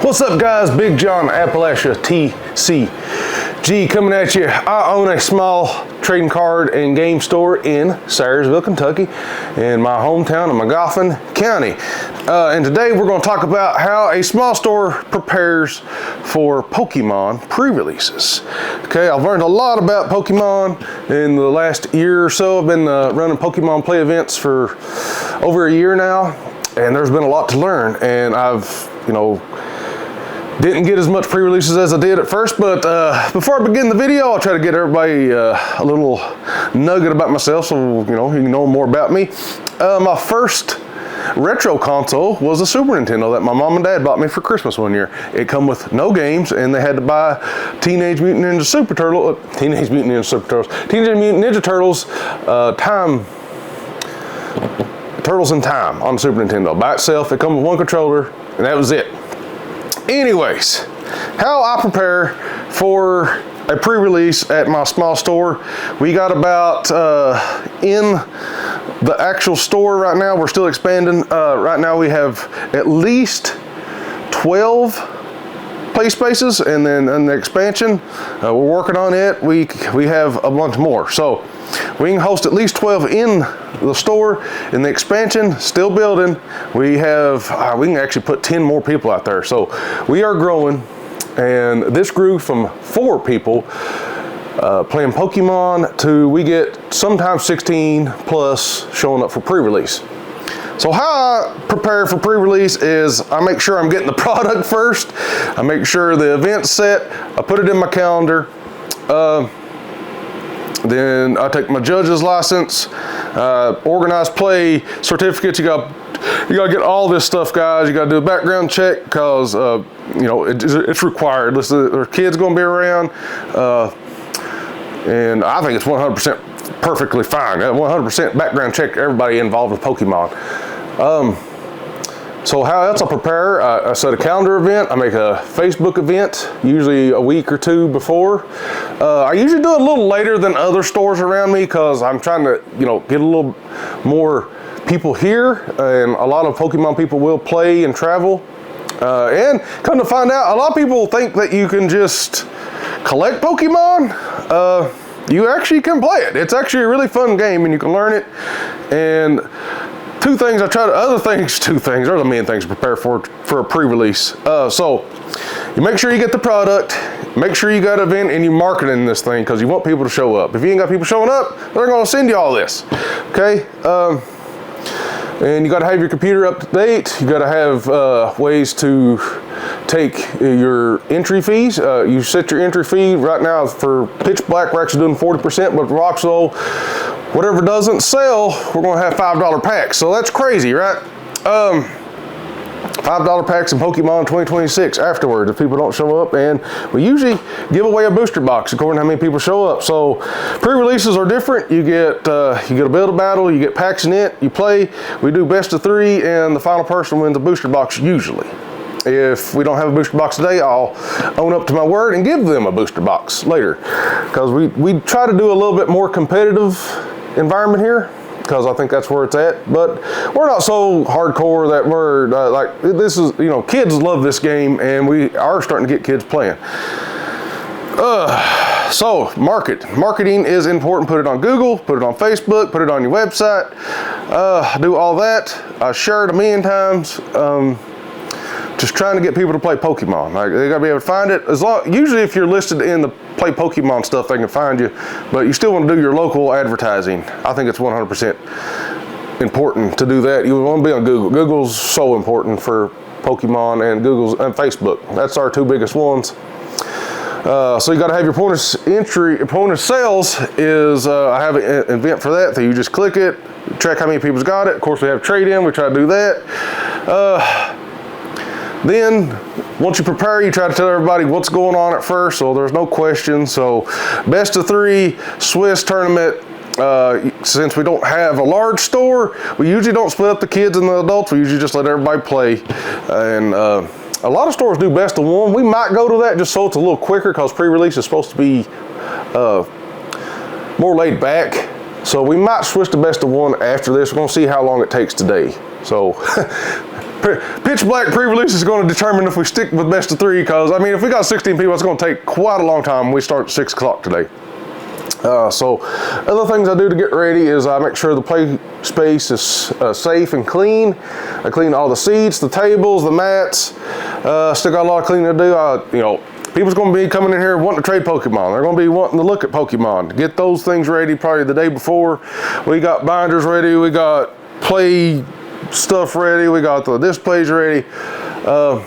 What's up, guys? Big John, AppalachiaTCG coming at you. I own a small trading card and game store in Sayersville, Kentucky, in my hometown of Magoffin County. And today we're going to talk about how a small store prepares for Pokemon pre-releases. Okay, I've learned a lot about Pokemon in the last year or so. I've been running Pokemon play events for over a year now, and there's been a lot to learn. And I've, didn't get as much pre-releases as I did at first, but before I begin the video, I'll try to get everybody a little nugget about myself so you can know more about me. My first retro console was a Super Nintendo that my mom and dad bought me for Christmas one year. It come with no games, and they had to buy Teenage Mutant Ninja Turtles Turtles in Time on the Super Nintendo. By itself, it come with one controller, and that was it. Anyways, how I prepare for a pre-release at my small store. We got about, in the actual store right now, we're still expanding. Right now we have at least 12 play spaces, and then in the expansion, we're working on it. We have a bunch more. So we can host at least 12 in the store. In the expansion, still building, we can actually put 10 more people out there. So we are growing, and this grew from 4 people playing Pokemon to we get sometimes 16 plus showing up for pre-release. So how I prepare for pre-release is I make sure I'm getting the product first. I make sure the event's set. I put it in my calendar. Then I take my judge's license, organized play certificates. You got to get all this stuff, guys. You got to do a background check because it's required. Listen, there's kids going to be around, and I think it's 100% perfectly fine. 100% background check everybody involved with Pokemon. So how else I prepare? I set a calendar event. I make a Facebook event, usually a week or 2 before. I usually do it a little later than other stores around me because I'm trying to, get a little more people here, and a lot of Pokemon people will play and travel. And come to find out, a lot of people think that you can just collect Pokemon. You actually can play it. It's actually a really fun game, and you can learn it. And there's the main things to prepare for a pre-release. So you make sure you get the product, make sure you got an event, and you marketing this thing because you want people to show up. If you ain't got people showing up, they're going to send you all this. Okay. And you got to have your computer up to date. You got to have ways to take your entry fees. You set your entry fee right now for Pitch Black. We're actually doing 40%, but Roxo, whatever doesn't sell, we're going to have $5 packs. So that's crazy, right? $5 packs in Pokemon 2026 afterwards if people don't show up, and we usually give away a booster box according to how many people show up. So pre-releases are different. You get a build a battle, you get packs in it, you play. We do best of 3, and the final person wins a booster box usually. If we don't have a booster box today, I'll own up to my word and give them a booster box later, because we try to do a little bit more competitive environment here, because I think that's where it's at. But we're not so hardcore that we're like this is, kids love this game, and we are starting to get kids playing. So marketing is important. Put it on Google, put it on Facebook, put it on your website. Do all that. I share it a million times. Just trying to get people to play Pokemon. Like, they gotta be able to find it. Usually if you're listed in the play Pokemon stuff, they can find you, but you still want to do your local advertising. I think it's 100% important to do that. You want to be on Google. Google's so important for Pokemon, and Facebook. That's our 2 biggest ones. So you got to have your point of sales is, I have an event for that. So you just click it, track how many people's got it. Of course, we have trade-in. We try to do that. Then, once you prepare, you try to tell everybody what's going on at first, so there's no questions. So, best of 3 Swiss tournament. Since we don't have a large store, we usually don't split up the kids and the adults. We usually just let everybody play. And a lot of stores do best of 1. We might go to that just so it's a little quicker, because pre-release is supposed to be more laid back. So we might switch to best of 1 after this. We're going to see how long it takes today. So Pitch Black pre-release is going to determine if we stick with best of 3, because I mean, if we got 16 people, it's going to take quite a long time. We start at 6 o'clock today. So other things I do to get ready is I make sure the play space is safe and clean. I clean all the seats, the tables, the mats. Still got a lot of cleaning to do. You know, people's going to be coming in here wanting to trade Pokemon. They're going to be wanting to look at Pokemon. Get those things ready probably the day before. We got binders ready. We got play stuff ready. We got the displays ready. But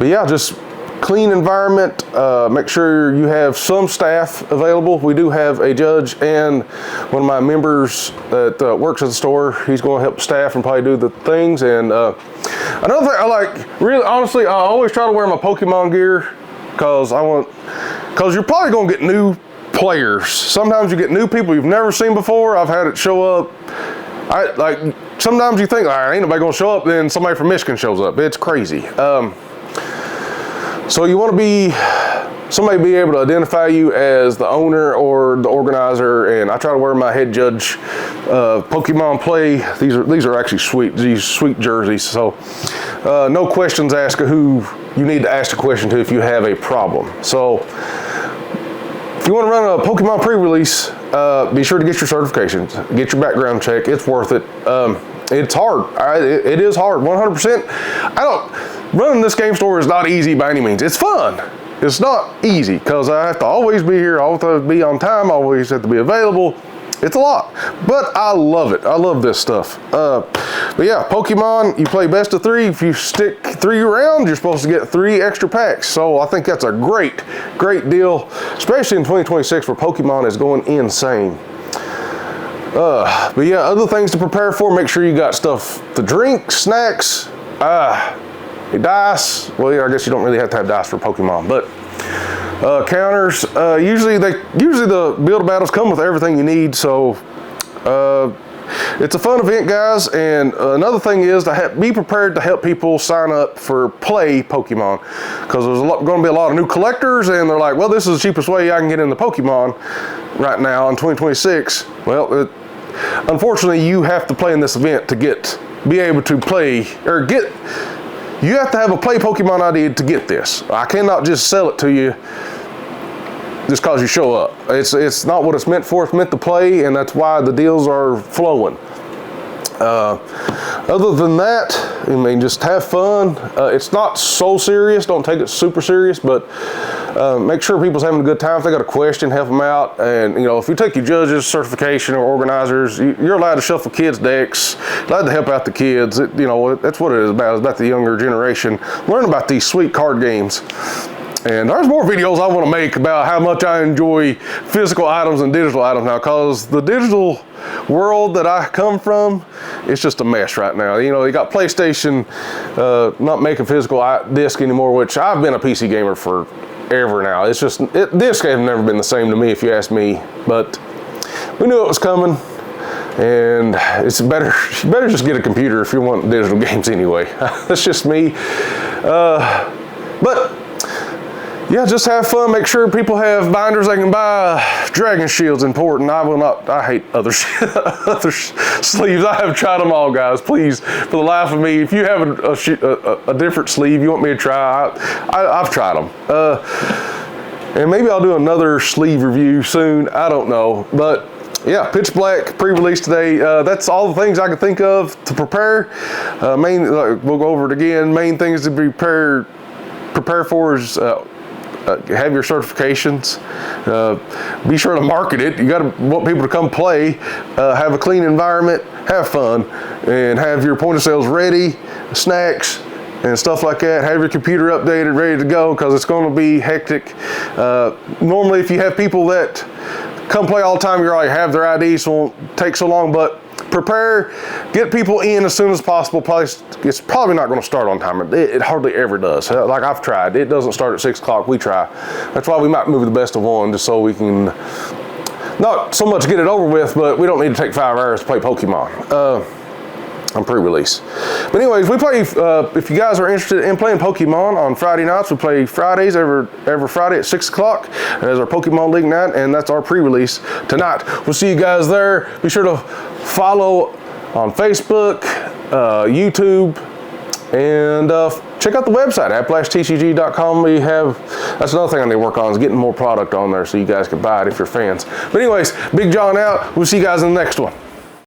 yeah, just clean environment. Make sure you have some staff available. We do have a judge and one of my members that works at the store. He's going to help staff and probably do the things. And another thing I like, really honestly, I always try to wear my Pokemon gear because you're probably going to get new players. Sometimes you get new people you've never seen before. I've had it show up. Sometimes you think, ain't nobody going to show up, then somebody from Michigan shows up. It's crazy. So you want to be somebody be able to identify you as the owner or the organizer, and I try to wear my head judge Pokemon play. These are actually sweet jerseys. So no questions asked who you need to ask the question to if you have a problem. So if you want to run a Pokemon pre-release, be sure to get your certifications, get your background check. It's worth it. It's hard. It is hard, 100%. Running this game store is not easy by any means. It's fun. It's not easy because I have to always be here. I have to be on time. I always have to be available. It's a lot, but I love it. I love this stuff. But yeah, Pokemon, you play best of 3. If you stick 3 rounds, you're supposed to get 3 extra packs. So I think that's a great deal, especially in 2026 where Pokemon is going insane. But yeah, other things to prepare for, make sure you got stuff to drink, snacks, dice. Well, yeah, I guess you don't really have to have dice for Pokemon, but counters. Usually the build battles come with everything you need, so it's a fun event, guys. And another thing is to be prepared to help people sign up for play Pokemon, because there's going to be a lot of new collectors, and they're like, well, this is the cheapest way I can get into Pokemon right now in 2026. Well, unfortunately, you have to play in this event to be able to play or get. You have to have a play Pokemon ID to get this. I cannot just sell it to you just because you show up. It's not what it's meant for. It's meant to play, and that's why the deals are flowing. Other than that, I mean, just have fun. It's not so serious. Don't take it super serious, but make sure people's having a good time. If they got a question, help them out. And, you know, if you take your judges, certification, or organizers, you're allowed to shuffle kids' decks, allowed to help out the kids. You know, that's what it is about. It's about the younger generation. Learn about these sweet card games. And there's more videos I want to make about how much I enjoy physical items and digital items now, because the digital world that I come from, it's just a mess right now. You know, you got PlayStation not making physical disc anymore, which I've been a PC gamer forever now. It's just, disc has never been the same to me, if you ask me, but we knew it was coming. And it's better, you better just get a computer if you want digital games anyway. That's just me. But yeah, just have fun. Make sure people have binders they can buy. Dragon Shield's important. I hate other sleeves. I have tried them all, guys. Please, for the life of me, if you have a different sleeve you want me to try, I've tried them. And maybe I'll do another sleeve review soon. I don't know. But yeah, Pitch Black pre-release today. That's all the things I can think of to prepare. We'll go over it again. Main things to prepare for is have your certifications. Be sure to market it. You got to want people to come play. Have a clean environment. Have fun, and have your point of sales ready, snacks and stuff like that. Have your computer updated, ready to go, because it's going to be hectic. Normally, if you have people that come play all the time, you already have their IDs, so it won't take so long. But prepare, get people in as soon as possible. It's probably not going to start on time. It hardly ever does. Like I've tried, it doesn't start at 6 o'clock. We try. That's why we might move the best of 1, just so we can not so much get it over with, but we don't need to take 5 hours to play Pokemon on pre-release. But anyways, we play, if you guys are interested in playing Pokemon on Friday nights, we play Fridays every Friday at 6 o'clock as our Pokemon League night, and that's our pre-release tonight. We'll see you guys there. Be sure to follow on Facebook, YouTube, And check out the website, AppalachiaTCG.com. We have, that's another thing I need to work on, is getting more product on there so you guys can buy it if you're fans. But anyways, Big John out. We'll see you guys in the next one.